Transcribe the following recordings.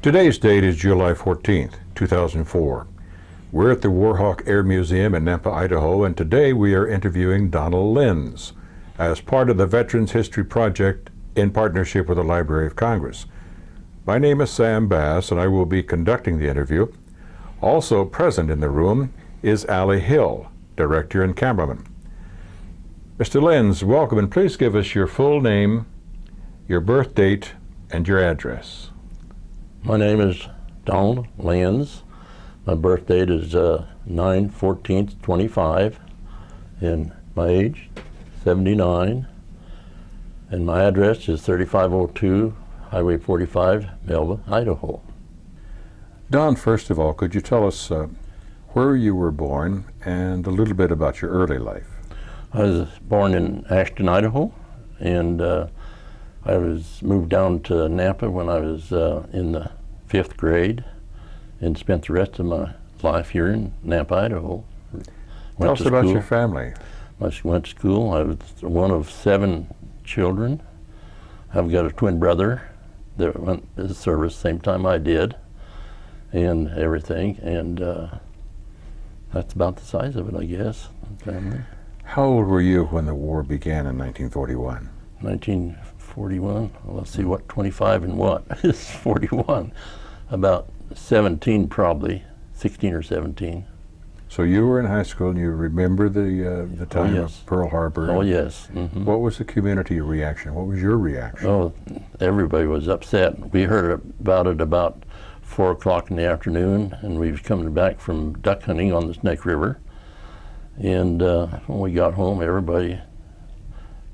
Today's date is July 14th, 2004. We're at the Warhawk Air Museum in Nampa, Idaho, and today we are interviewing Donald Lenz as part of the Veterans History Project in partnership with the Library of Congress. My name is Sam Bass, and I will be conducting the interview. Also present in the room is Allie Hill, director and cameraman. Mr. Lenz, welcome, and please give us your full name, your birth date, and your address. My name is Donald Lenz. My birth date is 9/14/25, and my age, 79. And my address is 3502 Highway 45, Melva, Idaho. Don, first of all, could you tell us where you were born and a little bit about your early life? I was born in Ashton, Idaho, and I was moved down to Nampa when I was in the 5th grade and spent the rest of my life here in Nampa, Idaho. Tell us about your family. I went to school. I was one of 7 children. I've got a twin brother that went to the service same time I did and everything, and that's about the size of it, I guess, family. How old were you when the war began in 1941? 1941, well, let's see, what 25 and what is 41? About 17 probably, 16 or 17. So you were in high school and you remember the time of Pearl Harbor? Oh yes. Mm-hmm. What was the community reaction? What was your reaction? Oh, everybody was upset. We heard about it about 4 o'clock in the afternoon, and we was coming back from duck hunting on the Snake River. And when we got home, everybody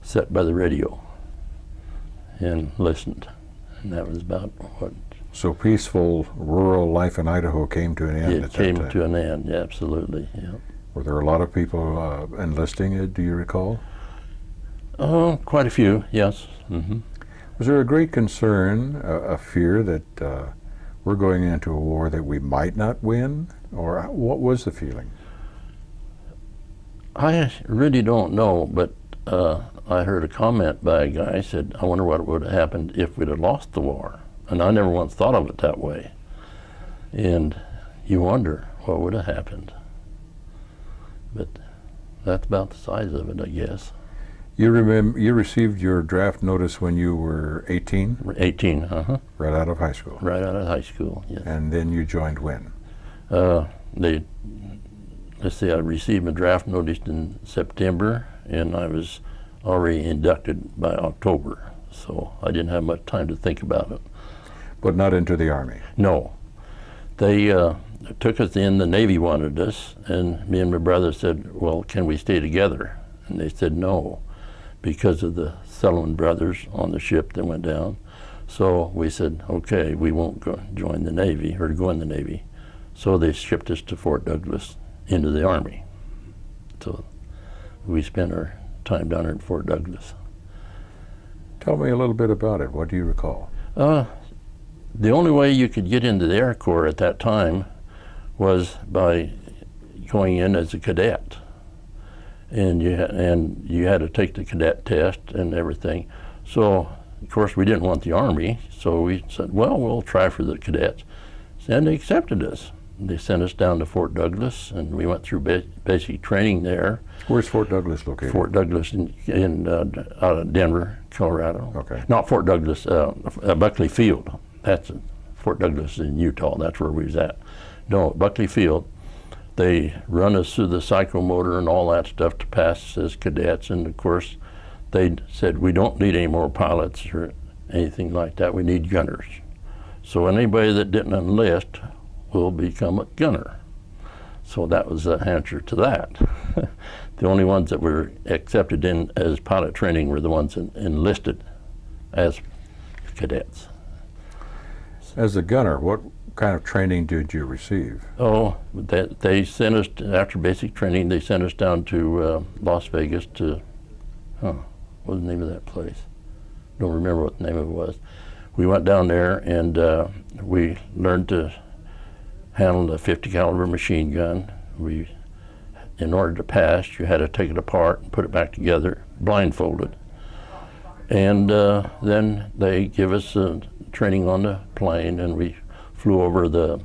sat by the radio and listened. And that was about what. So peaceful rural life in Idaho came to an end at that time? It came to an end, yeah, absolutely, yeah. Were there a lot of people enlisting, do you recall? Oh, quite a few, yes. Mm-hmm. Was there a great concern, a fear that we're going into a war that we might not win? Or what was the feeling? I really don't know, but I heard a comment by a guy said, I wonder what would have happened if we'd have lost the war. And I never once thought of it that way. And you wonder what would have happened. But that's about the size of it, I guess. You received your draft notice when you were 18? 18, Right out of high school? Right out of high school, yes. And then you joined when? Let's see, I received my draft notice in September, and I was already inducted by October. So I didn't have much time to think about it. But not into the Army? No. They took us in, the Navy wanted us, and me and my brother said, well, can we stay together? And they said no, because of the Sullivan brothers on the ship that went down. So we said, okay, we won't join the Navy, or go in the Navy. So they shipped us to Fort Douglas into the Army. So we spent our time down there at Fort Douglas. Tell me a little bit about it. What do you recall? The only way you could get into the Air Corps at that time was by going in as a cadet. And you had to take the cadet test and everything. So, of course, we didn't want the Army, so we said, well, we'll try for the cadets. And they accepted us. They sent us down to Fort Douglas, and we went through basic training there. Where's Fort Douglas located? Fort Douglas out of Denver, Colorado. Okay. Not Fort Douglas, Buckley Field. That's Fort Douglas in Utah. That's where we was at. No, Buckley Field. They run us through the psychomotor and all that stuff to pass as cadets, and of course, they said we don't need any more pilots or anything like that. We need gunners. So anybody that didn't enlist will become a gunner. So that was the answer to that. The only ones that were accepted in as pilot training were the ones enlisted as cadets. As a gunner, what kind of training did you receive? Oh, they sent us, after basic training, they sent us down to Las Vegas to, what was the name of that place? Don't remember what the name of it was. We went down there and we learned to handle a 50 caliber machine gun. In order to pass, you had to take it apart and put it back together, blindfolded. And then they give us training on the plane, and we flew over the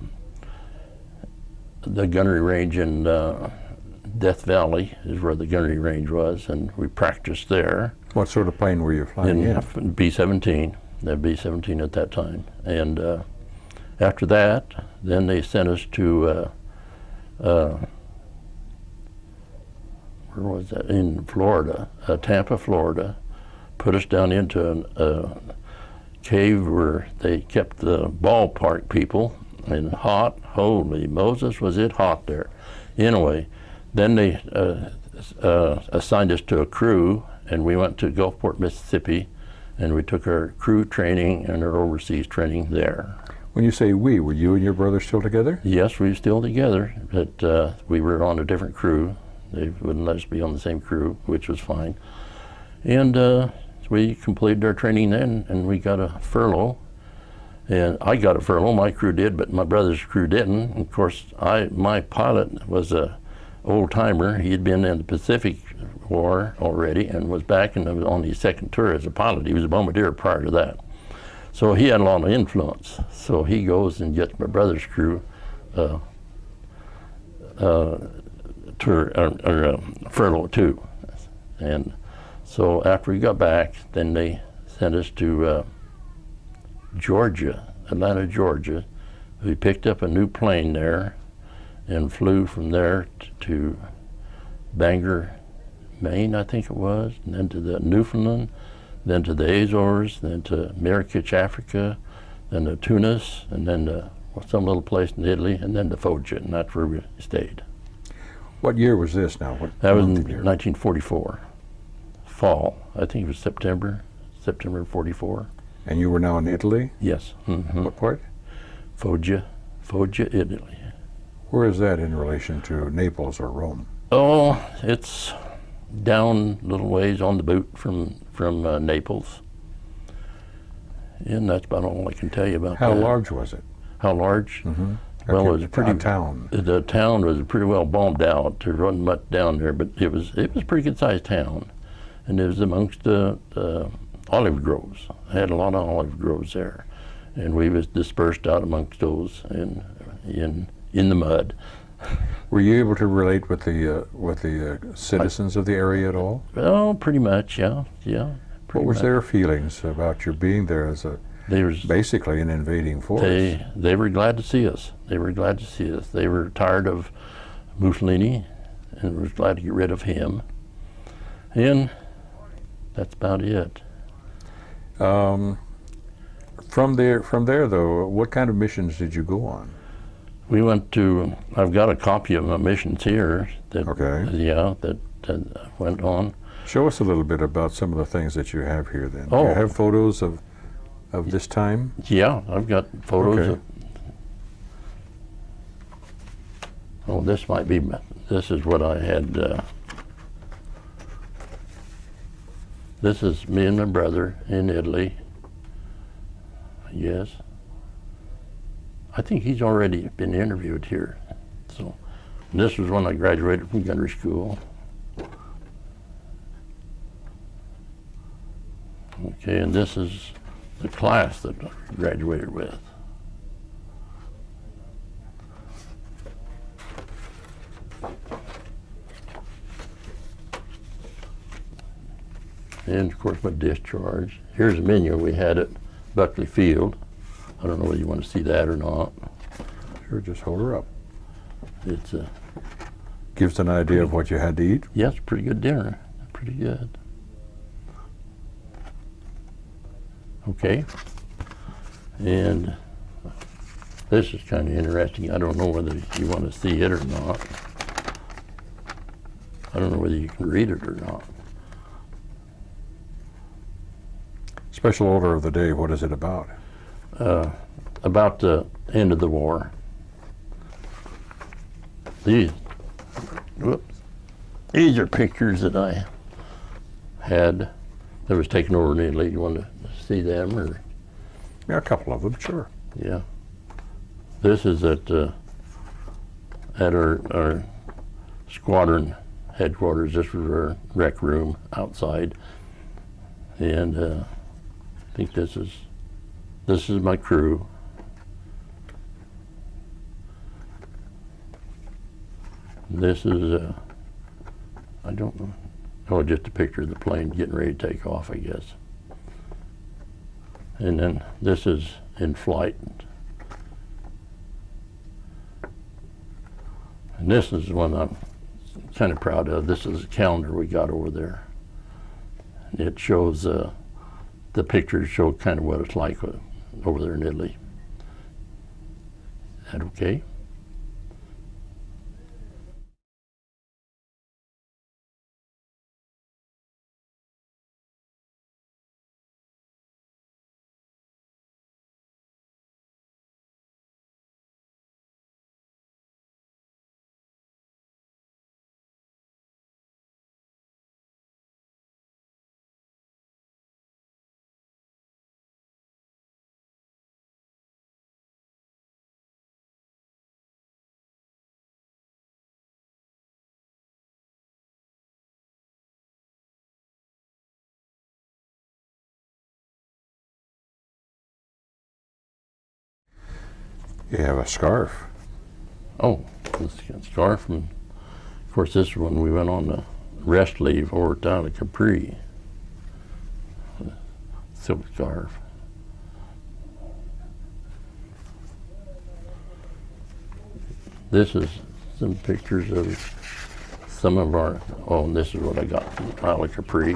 gunnery range in Death Valley is where the gunnery range was, and we practiced there. What sort of plane were you flying in? B-17, the B-17 at that time. And after that, then they sent us to, where was that? In Florida, Tampa, Florida. Put us down into a cave where they kept the ballpark people, and hot, holy Moses, was it hot there. Anyway, then they assigned us to a crew, and we went to Gulfport, Mississippi, and we took our crew training and our overseas training there. When you say we, were you and your brother still together? Yes, we were still together, but we were on a different crew. They wouldn't let us be on the same crew, which was fine. And we completed our training then, and we got a furlough. And I got a furlough, my crew did, but my brother's crew didn't. And of course, my pilot was a old timer. He had been in the Pacific War already and was back and was on his second tour as a pilot. He was a bombardier prior to that. So he had a lot of influence. So he goes and gets my brother's crew furlough too. And so after we got back, then they sent us to Georgia, Atlanta, Georgia. We picked up a new plane there and flew from there to Bangor, Maine, I think it was, and then to the Newfoundland, then to the Azores, then to Marrakech, Africa, then to Tunis, and then to some little place in Italy, and then to Foggia, and that's where we stayed. What year was this now? That was in 1944, fall. I think it was September 44. And you were now in Italy? Yes. Mm-hmm. What part? Foggia, Italy. Where is that in relation to Naples or Rome? Oh, it's down a little ways on the boot from Naples. And that's about all I can tell you about How that. large was it? How large? Mm-hmm. Well, it was pretty. A town. The town was pretty well bombed out. There wasn't much down there, but it was a pretty good sized town, and it was amongst the olive groves. I had a lot of olive groves there, and we was dispersed out amongst those in the mud. Were you able to relate with the citizens of the area at all? Oh, pretty much, yeah. What was their feelings about your being there as basically an invading force? They were glad to see us. They were glad to see us. They were tired of Mussolini and were glad to get rid of him. And that's about it. From there though, what kind of missions did you go on? We went to, I've got a copy of my missions here that went on. Show us a little bit about some of the things that you have here then. Oh. Do you have photos of this time? Yeah, I've got photos Okay. of, oh, this is what I had, this is me and my brother in Italy. Yes. I think he's already been interviewed here. So this was when I graduated from gunnery school. Okay, and this is the class that I graduated with. And of course my discharge. Here's a menu we had at Buckley Field. I don't know whether you want to see that or not. Sure, just hold her up. It's a Gives an idea of what you had to eat. yes, pretty good dinner. Pretty good. Okay. And this is kind of interesting. I don't know whether you want to see it or not. I don't know whether you can read it or not. Special order of the day, what is it about? About the end of the war. These are pictures that I had that was taken over in Italy. You want to see them, or? Yeah, a couple of them, sure. Yeah. This is at our squadron headquarters. This was our rec room outside, and I think this is my crew. This is, I don't know, oh, just a picture of the plane getting ready to take off, I guess. And then this is in flight. And this is one I'm kind of proud of. This is a calendar we got over there. It shows, the pictures show kind of what it's like over there in Italy. Is that okay? You have a scarf. Oh, this scarf, and of course this is when we went on the rest leave over down to Capri. Silk scarf. This is some pictures of some of our, oh, and this is what I got from out of Capri.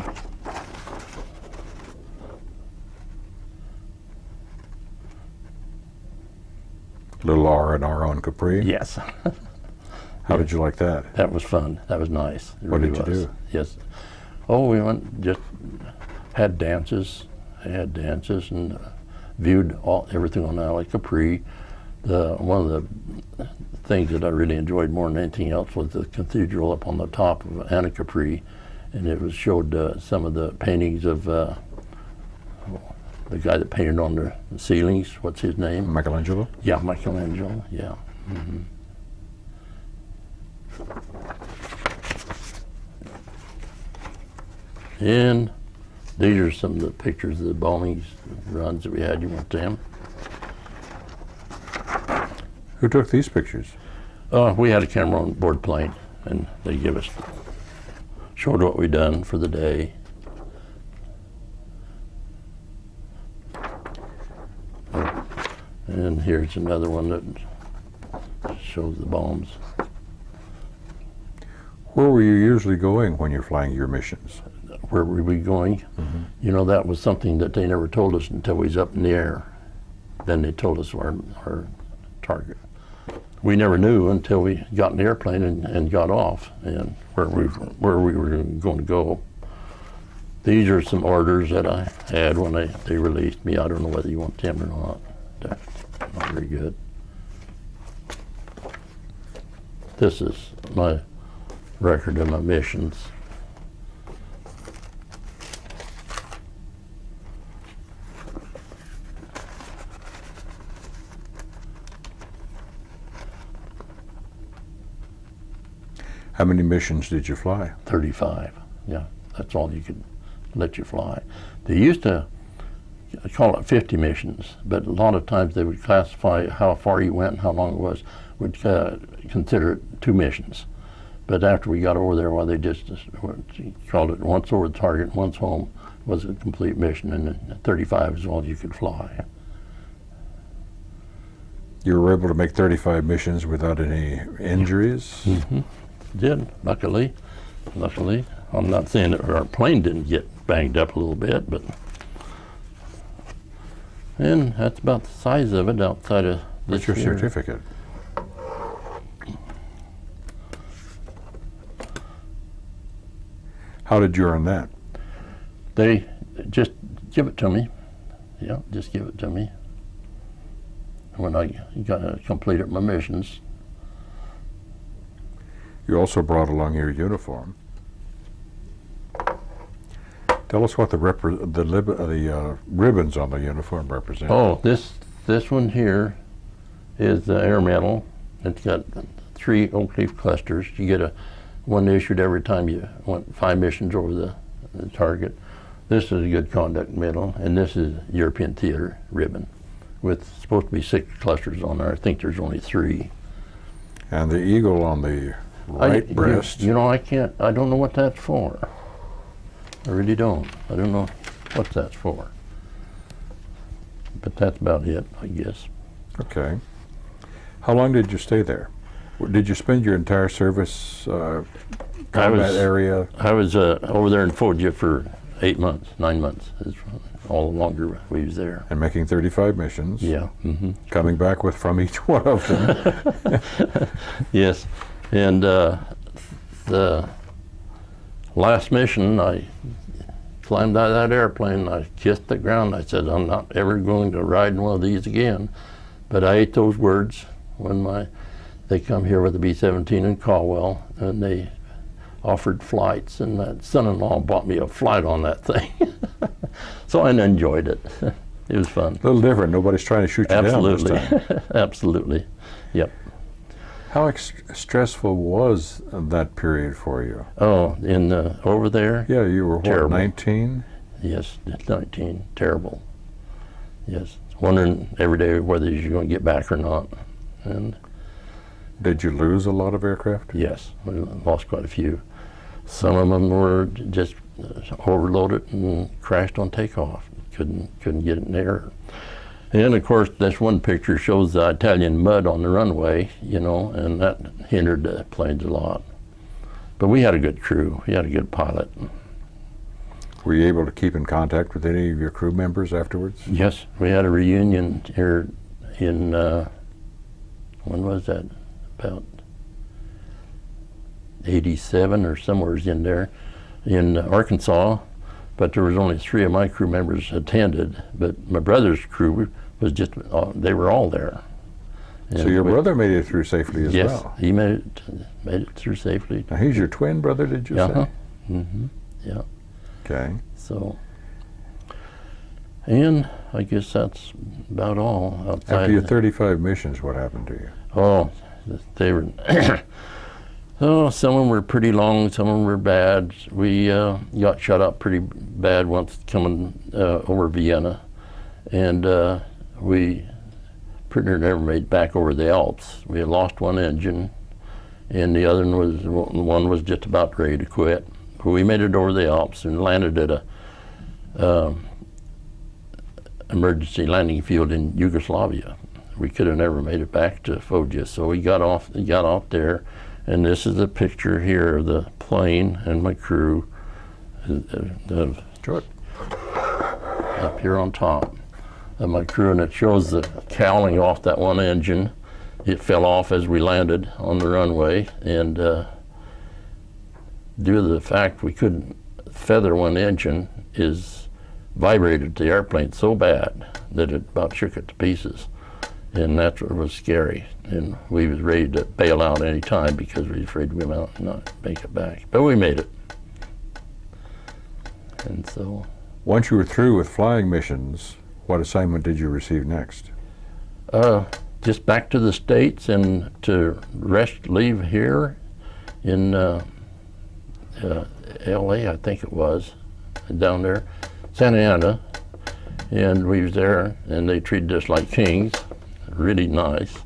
Little R&R on Capri. Yes. How did you like that? That was fun. That was nice. It What really did you was. do? Yes. Oh, we went, just had dances. I had dances and viewed everything on Isle of Capri. One of the things that I really enjoyed more than anything else was the cathedral up on the top of Anna Capri, and it was showed some of the paintings of the guy that painted on the ceilings. What's his name? Michelangelo? Yeah, Michelangelo. Yeah. Mm-hmm. And these are some of the pictures of the bombings runs that we had. You want them? Who took these pictures? We had a camera on board plane, and they showed what we'd done for the day. And here's another one that shows the bombs. Where were you usually going when you're flying your missions? Where were we going? Mm-hmm. You know, that was something that they never told us until we was up in the air. Then they told us our target. We never knew until we got in the airplane and got off and where we were going to go. These are some orders that I had when they released me. I don't know whether you want them or not. That's not very good. This is my record of my missions. How many missions did you fly? 35. Yeah, that's all you could let you fly. They used to call it 50 missions, but a lot of times they would classify how far you went and how long it was, would consider it 2 missions. But after we got over there, well, they just called it once over the target, once home was a complete mission, and then 35 is all you could fly. You were able to make 35 missions without any injuries? Mm-hmm. Did, luckily. I'm not saying that our plane didn't get banged up a little bit, but, and that's about the size of it outside of this. What's your here. certificate? How did you earn that? They just give it to me. Yeah, just give it to me. When I completed my missions. You also brought along your uniform. Tell us what the ribbons on the uniform represent. Oh, this one here is the air medal. It's got 3 oak leaf clusters. You get one issued every time you went 5 missions over the target. This is a good conduct medal, and this is European Theater ribbon with supposed to be 6 clusters on there. I think there's only 3. And the eagle on the right breast. You know, I don't know what that's for. I really don't. I don't know what that's for. But that's about it, I guess. Okay. How long did you stay there? Did you spend your entire service combat area? I was over there in Foggia for 8 months, 9 months. It's all longer we was there. And making 35 missions. Yeah. Mm-hmm. Coming back with from each one of them. Yes. And the last mission, I climbed out of that airplane, I kissed the ground. I said, I'm not ever going to ride in one of these again. But I ate those words when they come here with the B-17 in Caldwell, and they offered flights, and that son-in-law bought me a flight on that thing. So I enjoyed it. It was fun. A little different. Nobody's trying to shoot you down this time. Absolutely. Yep. How stressful was that period for you? Oh, over there? Yeah, you were what, 19? Yes, 19. Terrible. Yes. Wondering every day whether you're going to get back or not. And did you lose a lot of aircraft? yes, we lost quite a few. Some of them were just overloaded and crashed on takeoff. Couldn't get in there. And of course, this one picture shows the Italian mud on the runway, you know, and that hindered the planes a lot. But we had a good crew. We had a good pilot. Were you able to keep in contact with any of your crew members afterwards? Yes, we had a reunion here in, when was that? About 87 or somewhere in there, in Arkansas. But there was only 3 of my crew members attended, but my brother's crew was just, they were all there. And so your brother made it through safely as well? Yes, he made it through safely. Now he's your twin brother, did you say? Mm-hmm. Yeah. Okay. So, and I guess that's about all. After your 35 missions, what happened to you? Oh, they were, oh, some of them were pretty long, some of them were bad. We got shot up pretty bad once coming over Vienna, and we pretty never made it back over the Alps. We had lost one engine, and the other one was just about ready to quit. But we made it over the Alps and landed at a emergency landing field in Yugoslavia. We could have never made it back to Foggia, so we got off there, and this is a picture here of the plane and my crew up here on top of my crew, and it shows the cowling off that one engine. It fell off as we landed on the runway, and due to the fact we couldn't feather one engine, vibrated the airplane so bad that it about shook it to pieces. And that's what was scary. And we was ready to bail out any time because we were afraid we might not make it back. But we made it. And so. Once you were through with flying missions, what assignment did you receive next? Just back to the States and to leave here in LA, I think it was, down there, Santa Ana. And we was there, and they treated us like kings. Really nice.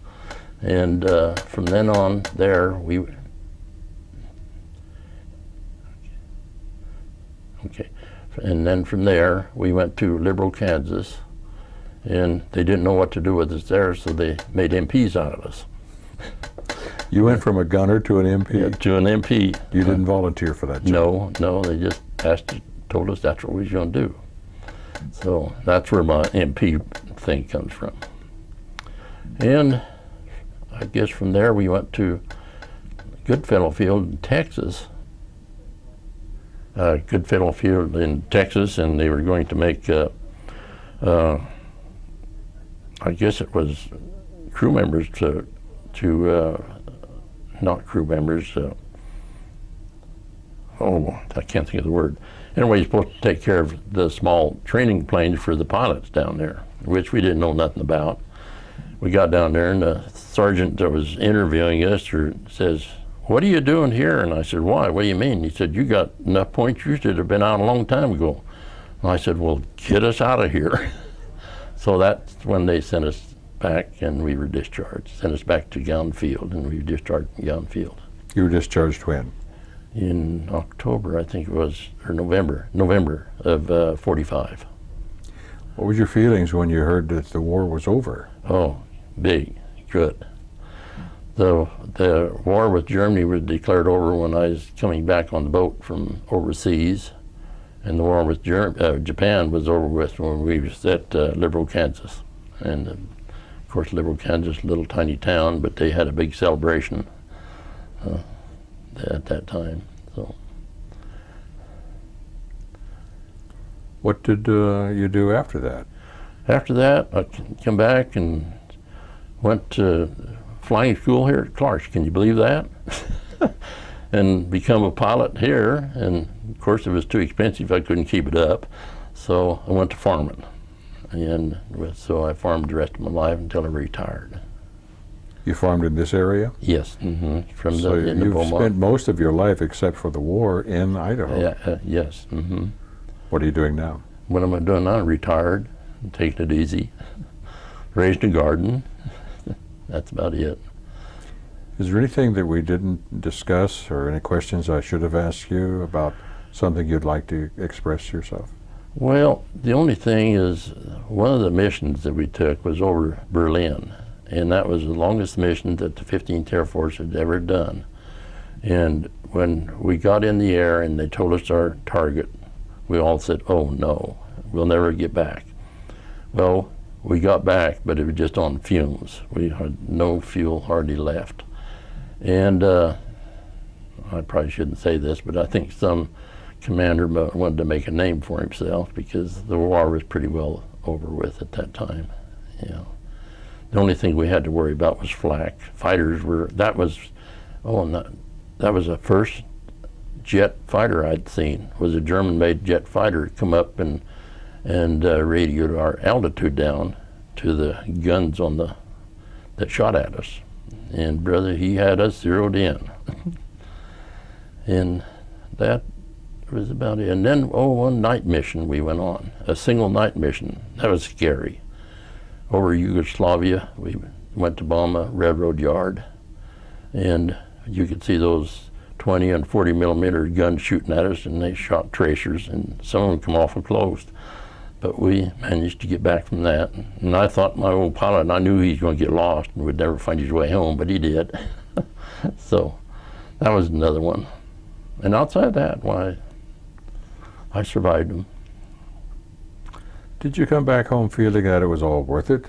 And from then on there, and then from there, we went to Liberal, Kansas, and they didn't know what to do with us there, so they made MPs out of us. You went from a gunner to an MP? Yeah, to an MP. You didn't volunteer for that job? No, they just told us that's what we was going to do. So that's where my MP thing comes from. And I guess from there we went to Goodfellow Field in Texas. Goodfellow Field in Texas, and they were going to make, I guess it was crew members not crew members, I can't think of the word. Anyway, you're supposed to take care of the small training planes for the pilots down there, which we didn't know nothing about. We got down there, and the sergeant that was interviewing us says, "What are you doing here?" And I said, "Why? What do you mean?" He said, "You got enough points. You should have been out a long time ago." And I said, "Well, get us out of here." So that's when they sent us back, and we were discharged. Sent us back to Gown Field, and we were discharged from Gown Field. You were discharged when? In October, I think it was, or November of 45. What was your feelings when you heard that the war was over? Oh, big, good. The war with Germany was declared over when I was coming back on the boat from overseas, and the war with Japan was over with when we was at Liberal, Kansas. And of course, Liberal, Kansas, a little tiny town, but they had a big celebration at that time. So, what did you do after that? After that, I came back and went to flying school here at Clark's. Can you believe that? And become a pilot here. And of course, it was too expensive. I couldn't keep it up. So I went to farming. And so I farmed the rest of my life until I retired. You farmed in this area? Yes. From so the you've spent most of your life, except for the war, in Idaho. Yeah. Yes. What are you doing now? What am I doing now? Retired, taking it easy, raised a garden. That's about it. Is there anything that we didn't discuss, or any questions I should have asked you about something you'd like to express yourself? Well, the only thing is, one of the missions that we took was over Berlin, and that was the longest mission that the 15th Air Force had ever done. And when we got in the air and they told us our target, we all said, oh no, we'll never get back. Well, we got back, but it was just on fumes. We had no fuel hardly left. And I probably shouldn't say this, but I think some commander wanted to make a name for himself because the war was pretty well over with at that time. The only thing we had to worry about was flak. Fighters were, that was the first jet fighter I'd seen, was a German-made jet fighter come up and radioed our altitude down to the guns on that shot at us. And brother, he had us zeroed in. And that was about it. And then, one night mission we went on, a single night mission. That was scary. Over Yugoslavia, we went to bomb a railroad yard, and you could see those 20 and 40 millimeter guns shooting at us, and they shot tracers, and some of them come awful close. But we managed to get back from that. And I thought my old pilot, I knew he was going to get lost and would never find his way home, but he did. So that was another one. And outside of that, why, I survived them. Did you come back home feeling that it was all worth it?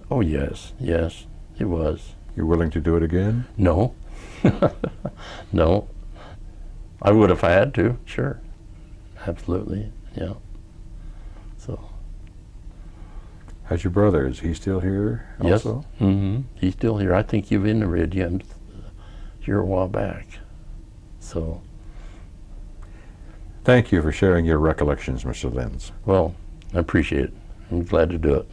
Oh yes, it was. You're willing to do it again? No. No. I would if I had to, sure. Absolutely, yeah. So. How's your brother? Is he still here also? Yes. He's still here. I think you've interviewed him here a while back. So. Thank you for sharing your recollections, Mr. Lenz. Well, I appreciate it. I'm glad to do it.